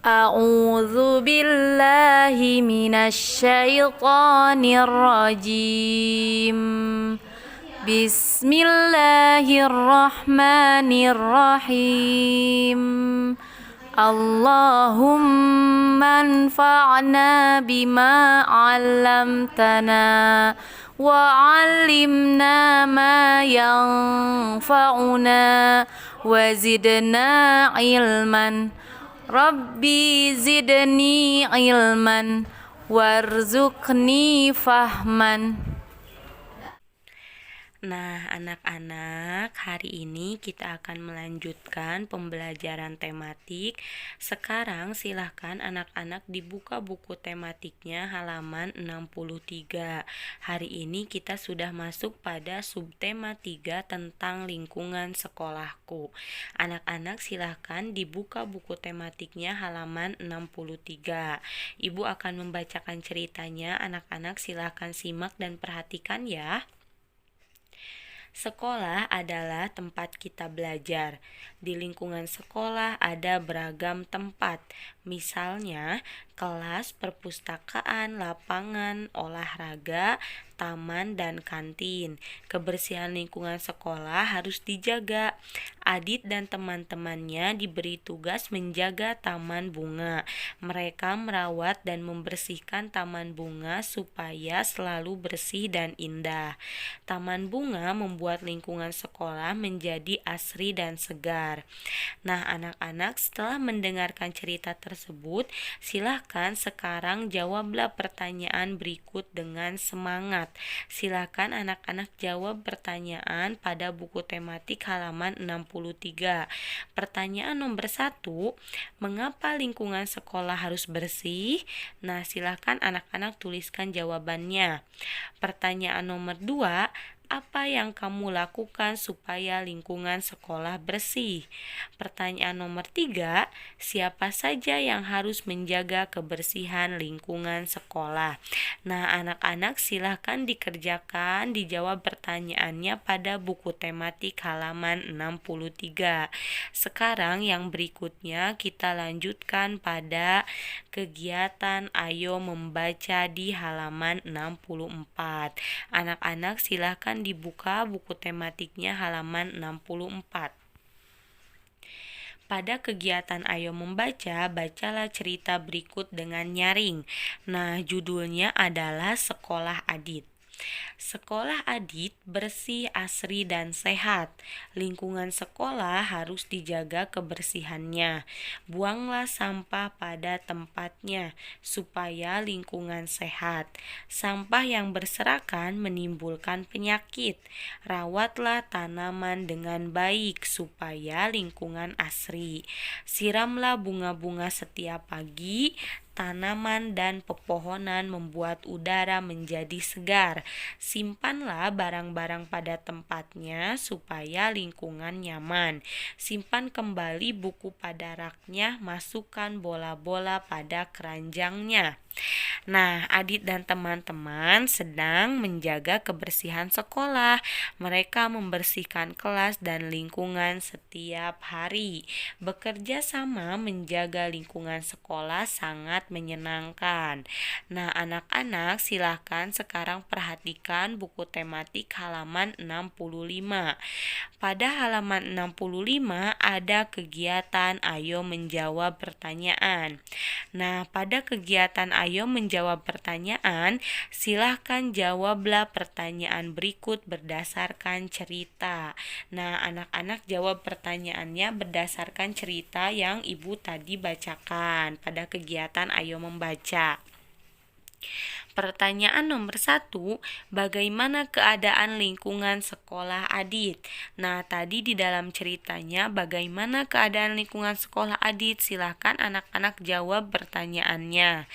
أعوذ بالله من الشيطان الرجيم بسم الله الرحمن الرحيم اللهم انفعنا بما علمتنا وعلمنا ما ينفعنا وزدنا علما Rabbi zidni ilman warzuqni fahman. Nah, anak-anak, hari ini kita akan melanjutkan pembelajaran tematik. Sekarang silahkan anak-anak dibuka buku tematiknya halaman 63. Hari ini kita sudah masuk pada subtema 3 tentang lingkungan sekolahku. Anak-anak silahkan dibuka buku tematiknya halaman 63. Ibu akan membacakan ceritanya, anak-anak silahkan simak dan perhatikan ya. Sekolah adalah tempat kita belajar. Di lingkungan sekolah ada beragam tempat, misalnya kelas, perpustakaan, lapangan, olahraga, taman, dan kantin. Kebersihan lingkungan sekolah harus dijaga. Adit dan teman-temannya diberi tugas menjaga taman bunga. Mereka merawat dan membersihkan taman bunga supaya selalu bersih dan indah. Taman bunga membuat lingkungan sekolah menjadi asri dan segar. Nah, anak-anak, setelah mendengarkan cerita tersebut, silahkan sekarang jawablah pertanyaan berikut dengan semangat. Silahkan anak-anak jawab pertanyaan pada buku tematik halaman 63. Pertanyaan nomor 1, mengapa lingkungan sekolah harus bersih? Nah, silahkan anak-anak tuliskan jawabannya. Pertanyaan nomor 2, apa yang kamu lakukan supaya lingkungan sekolah bersih? Pertanyaan nomor 3, siapa saja yang harus menjaga kebersihan lingkungan sekolah? Nah, anak-anak silahkan dikerjakan, dijawab pertanyaannya pada buku tematik halaman 63. Sekarang yang berikutnya kita lanjutkan pada kegiatan Ayo Membaca di halaman 64. Anak-anak silahkan dibuka buku tematiknya halaman 64. Pada kegiatan Ayo Membaca, bacalah cerita berikut dengan nyaring. Nah, judulnya adalah Sekolah Adit. Sekolah Adit bersih, asri, dan sehat. Lingkungan sekolah harus dijaga kebersihannya. Buanglah sampah pada tempatnya supaya lingkungan sehat. Sampah yang berserakan menimbulkan penyakit. Rawatlah tanaman dengan baik supaya lingkungan asri. Siramlah bunga-bunga setiap pagi. Tanaman dan pepohonan membuat udara menjadi segar. Simpanlah barang-barang pada tempatnya supaya lingkungan nyaman. Simpan kembali buku pada raknya, masukkan bola-bola pada keranjangnya. Nah, Adit dan teman-teman sedang menjaga kebersihan sekolah. Mereka membersihkan kelas dan lingkungan setiap hari. Bekerja sama menjaga lingkungan sekolah sangat menyenangkan. Nah, anak-anak silahkan sekarang perhatikan buku tematik halaman 65. Pada halaman 65 ada kegiatan Ayo Menjawab Pertanyaan. Nah, pada kegiatan Ayo Menjawab Pertanyaan, silahkan jawablah pertanyaan berikut berdasarkan cerita. Nah, anak-anak jawab pertanyaannya berdasarkan cerita yang Ibu tadi bacakan pada kegiatan Ayo Membaca. Pertanyaan nomor 1, bagaimana keadaan lingkungan sekolah Adit? Nah, tadi di dalam ceritanya bagaimana keadaan lingkungan sekolah Adit? Silahkan anak-anak jawab pertanyaannya.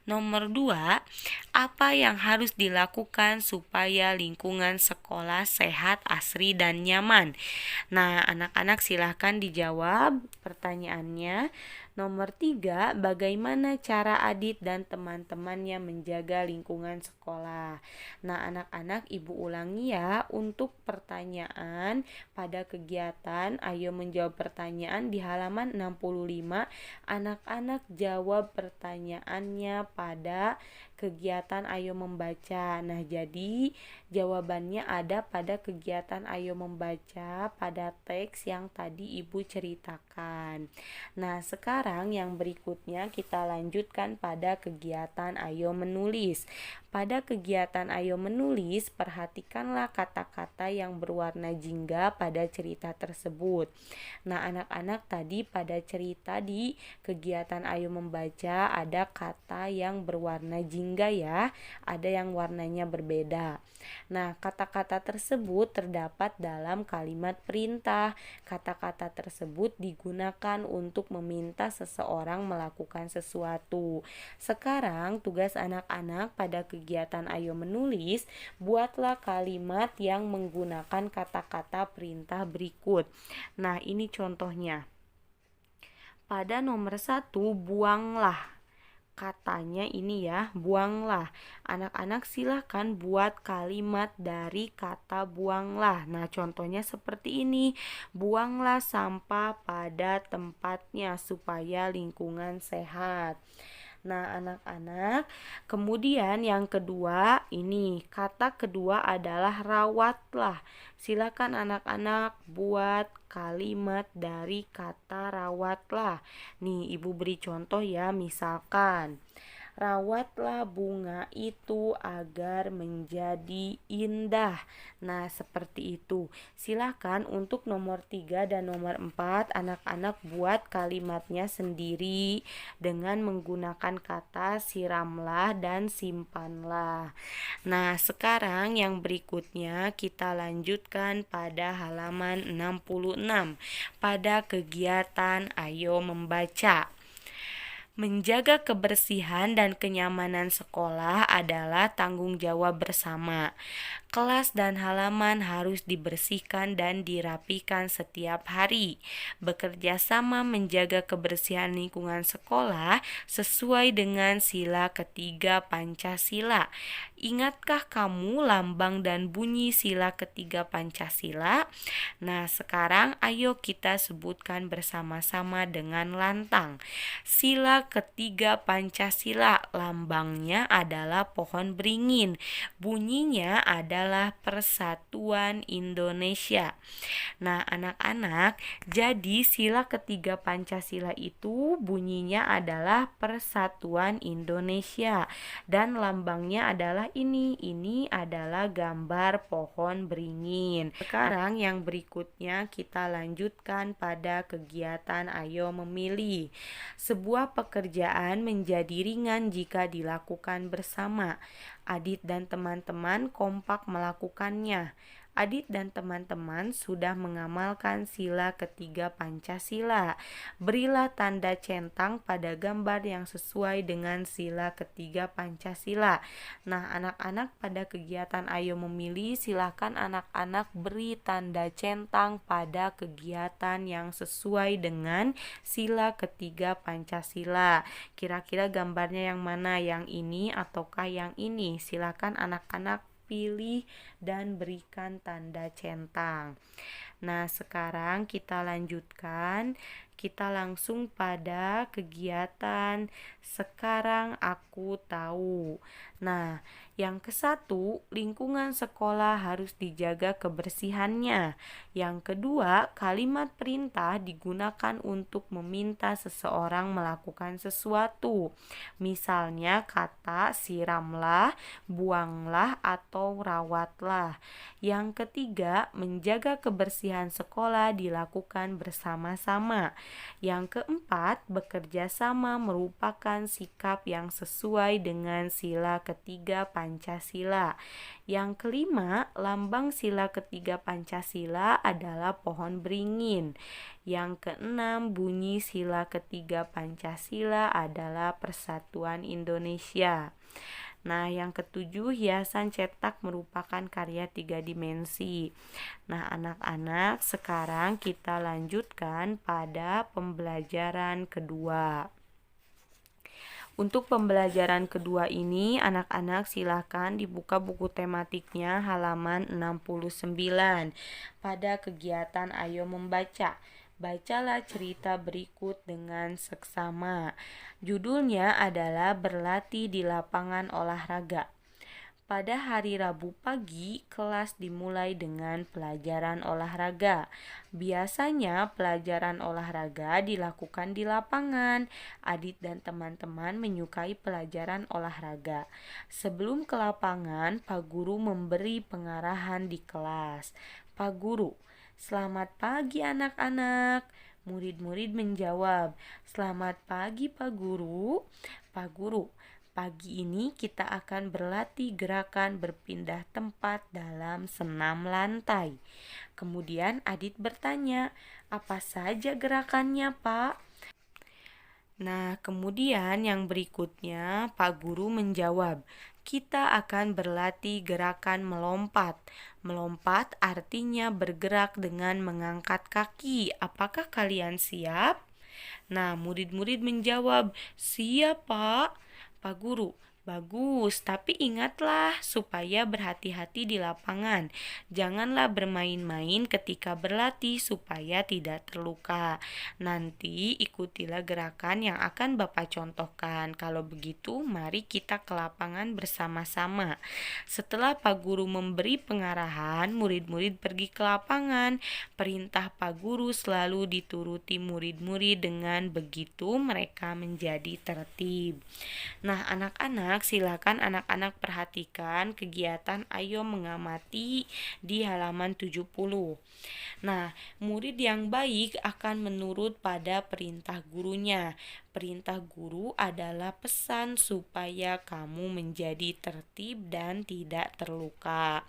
Nomor 2, apa yang harus dilakukan supaya lingkungan sekolah sehat, asri, dan nyaman? Nah, anak-anak silahkan dijawab pertanyaannya. Nomor 3, bagaimana cara Adit dan teman-temannya menjaga lingkungan sekolah. Nah, anak-anak ibu ulangi ya untuk pertanyaan pada kegiatan ayo menjawab pertanyaan di halaman 65. Anak-anak jawab pertanyaannya pada kegiatan ayo membaca. Nah, jadi jawabannya ada pada kegiatan ayo membaca pada teks yang tadi ibu ceritakan. Nah, sekarang yang berikutnya kita lanjutkan pada kegiatan ayo menulis. Pada kegiatan ayo menulis, perhatikanlah kata-kata yang berwarna jingga pada cerita tersebut. Nah, anak-anak tadi pada cerita di kegiatan ayo membaca ada kata yang berwarna jingga ya, ada yang warnanya berbeda. Nah, kata-kata tersebut terdapat dalam kalimat perintah. Kata-kata tersebut digunakan untuk meminta seseorang melakukan sesuatu. Sekarang tugas anak-anak pada kegiatan ayo menulis, buatlah kalimat yang menggunakan kata-kata perintah berikut. Nah, ini contohnya. Pada nomor 1, buanglah. Katanya ini ya, buanglah. Anak-anak silahkan buat kalimat dari kata buanglah. Nah, contohnya seperti ini. Buanglah sampah pada tempatnya supaya lingkungan sehat. Nah, anak-anak, kemudian yang kedua ini, kata kedua adalah rawatlah. Silakan anak-anak buat kalimat dari kata rawatlah. Nih, ibu beri contoh ya, misalkan rawatlah bunga itu agar menjadi indah. Nah, seperti itu. Silahkan untuk nomor 3 dan nomor 4 anak-anak buat kalimatnya sendiri dengan menggunakan kata siramlah dan simpanlah. Nah, sekarang yang berikutnya kita lanjutkan pada halaman 66 pada kegiatan ayo membaca. Menjaga kebersihan dan kenyamanan sekolah adalah tanggung jawab bersama. Kelas dan halaman harus dibersihkan dan dirapikan setiap hari. Bekerja sama menjaga kebersihan lingkungan sekolah sesuai dengan sila ketiga Pancasila. Ingatkah kamu lambang dan bunyi sila ketiga Pancasila? Nah, sekarang ayo kita sebutkan bersama-sama dengan lantang. Sila ketiga Pancasila, lambangnya adalah pohon beringin. Bunyinya adalah Persatuan Indonesia. Nah, anak-anak, jadi sila ketiga Pancasila itu bunyinya adalah Persatuan Indonesia dan lambangnya adalah ini. Ini adalah gambar pohon beringin. Sekarang yang berikutnya kita lanjutkan pada kegiatan ayo memilih. Sebuah pekerjaan menjadi ringan jika dilakukan bersama. Adit dan teman-teman kompak melakukannya. Adit dan teman-teman sudah mengamalkan sila ketiga Pancasila. Berilah tanda centang pada gambar yang sesuai dengan sila ketiga Pancasila. Nah, anak-anak pada kegiatan ayo memilih, silakan anak-anak beri tanda centang pada kegiatan yang sesuai dengan sila ketiga Pancasila. Kira-kira gambarnya yang mana? Yang ini ataukah yang ini? Silakan anak-anak pilih dan berikan tanda centang. Nah, sekarang kita lanjutkan. Kita langsung pada kegiatan sekarang aku tahu. Nah, yang ke-1, lingkungan sekolah harus dijaga kebersihannya. Yang kedua, kalimat perintah digunakan untuk meminta seseorang melakukan sesuatu. Misalnya kata siramlah, buanglah, atau rawatlah. Yang ketiga, menjaga kebersihan sekolah dilakukan bersama-sama. Yang keempat, bekerja sama merupakan sikap yang sesuai dengan sila ketiga Pancasila. Yang kelima, lambang sila ketiga Pancasila adalah pohon beringin. Yang keenam, bunyi sila ketiga Pancasila adalah Persatuan Indonesia. Nah, yang ketujuh, hiasan cetak merupakan karya 3 dimensi. Nah, anak-anak, sekarang kita lanjutkan pada pembelajaran kedua. Untuk pembelajaran kedua ini, anak-anak silakan dibuka buku tematiknya halaman 69. Pada kegiatan Ayo Membaca, bacalah cerita berikut dengan seksama. Judulnya adalah Berlatih di Lapangan Olahraga. Pada hari Rabu pagi, kelas dimulai dengan pelajaran olahraga. Biasanya pelajaran olahraga dilakukan di lapangan. Adit dan teman-teman menyukai pelajaran olahraga. Sebelum ke lapangan, Pak Guru memberi pengarahan di kelas. Pak Guru, selamat pagi anak-anak. Murid-murid menjawab, selamat pagi Pak Guru. Pak Guru, pagi ini kita akan berlatih gerakan berpindah tempat dalam senam lantai. Kemudian Adit bertanya, apa saja gerakannya, Pak? Nah, kemudian yang berikutnya Pak Guru menjawab, kita akan berlatih gerakan melompat. Melompat artinya bergerak dengan mengangkat kaki. Apakah kalian siap? Nah, murid-murid menjawab, siap, Pak. Pak Guru, bagus, tapi ingatlah supaya berhati-hati di lapangan. Janganlah bermain-main ketika berlatih supaya tidak terluka. Nanti ikutilah gerakan yang akan Bapak contohkan. Kalau begitu, mari kita ke lapangan bersama-sama. Setelah Pak Guru memberi pengarahan, murid-murid pergi ke lapangan. Perintah Pak Guru selalu dituruti murid-murid, dengan begitu mereka menjadi tertib. Nah, anak-anak, silakan anak-anak perhatikan kegiatan Ayo Mengamati di halaman 70. Nah, murid yang baik akan menurut pada perintah gurunya. Perintah guru adalah pesan supaya kamu menjadi tertib dan tidak terluka.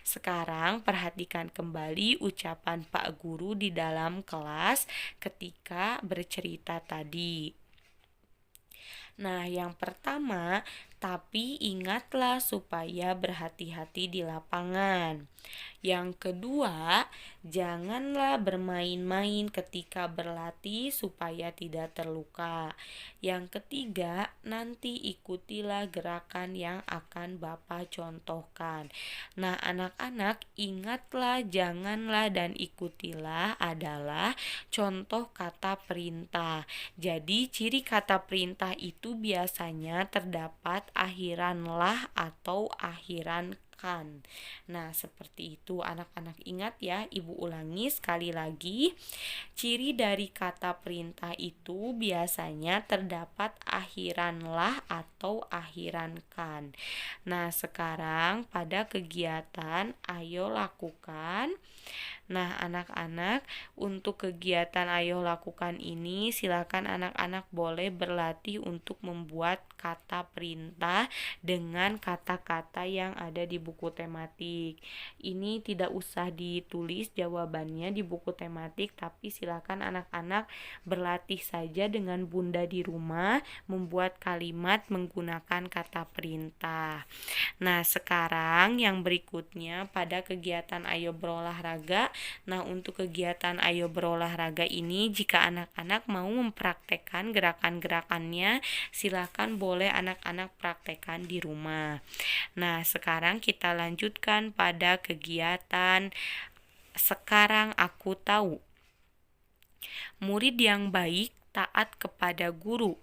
Sekarang perhatikan kembali ucapan Pak Guru di dalam kelas ketika bercerita tadi. Nah, yang pertama, tapi ingatlah supaya berhati-hati di lapangan. Yang kedua, janganlah bermain-main ketika berlatih supaya tidak terluka. Yang ketiga, nanti ikutilah gerakan yang akan Bapak contohkan. Nah, anak-anak, ingatlah, janganlah, dan ikutilah adalah contoh kata perintah. Jadi, ciri kata perintah itu biasanya terdapat akhiran lah atau akhiran kan. Nah, seperti itu anak-anak, ingat ya, Ibu ulangi sekali lagi. Ciri dari kata perintah itu biasanya terdapat akhiran lah atau akhiran kan. Nah, sekarang pada kegiatan Ayo Lakukan. Nah, anak-anak, untuk kegiatan Ayo Lakukan ini, silakan anak-anak boleh berlatih untuk membuat kata perintah dengan kata-kata yang ada di buku tematik. Ini tidak usah ditulis jawabannya di buku tematik, tapi silakan anak-anak berlatih saja dengan Bunda di rumah membuat kalimat menggunakan kata perintah. Nah, sekarang yang berikutnya pada kegiatan Ayo Berolahraga. Nah, untuk kegiatan Ayo Berolahraga ini, jika anak-anak mau mempraktekkan gerakan-gerakannya, silakan boleh anak-anak praktekkan di rumah. Nah, sekarang kita lanjutkan pada kegiatan Sekarang Aku Tahu. Murid yang baik taat kepada guru.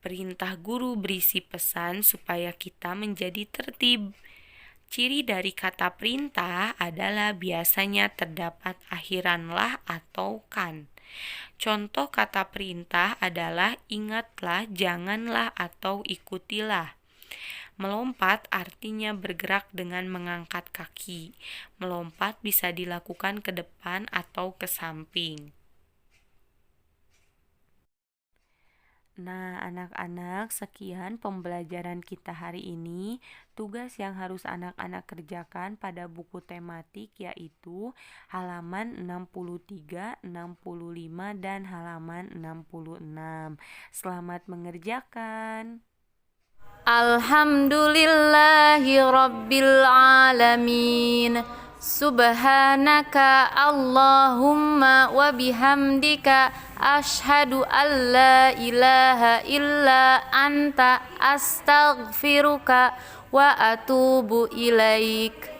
Perintah guru berisi pesan supaya kita menjadi tertib. Ciri dari kata perintah adalah biasanya terdapat akhiran lah atau kan. Contoh kata perintah adalah ingatlah, janganlah, atau ikutilah. Melompat artinya bergerak dengan mengangkat kaki. Melompat bisa dilakukan ke depan atau ke samping. Nah, anak-anak, sekian pembelajaran kita hari ini. Tugas yang harus anak-anak kerjakan pada buku tematik yaitu halaman 63, 65, dan halaman 66. Selamat mengerjakan. Alhamdulillahi Rabbil Alamin. Subhanaka Allahumma wa bihamdika ashhadu an la ilaha illa anta astaghfiruka wa atubu ilaik.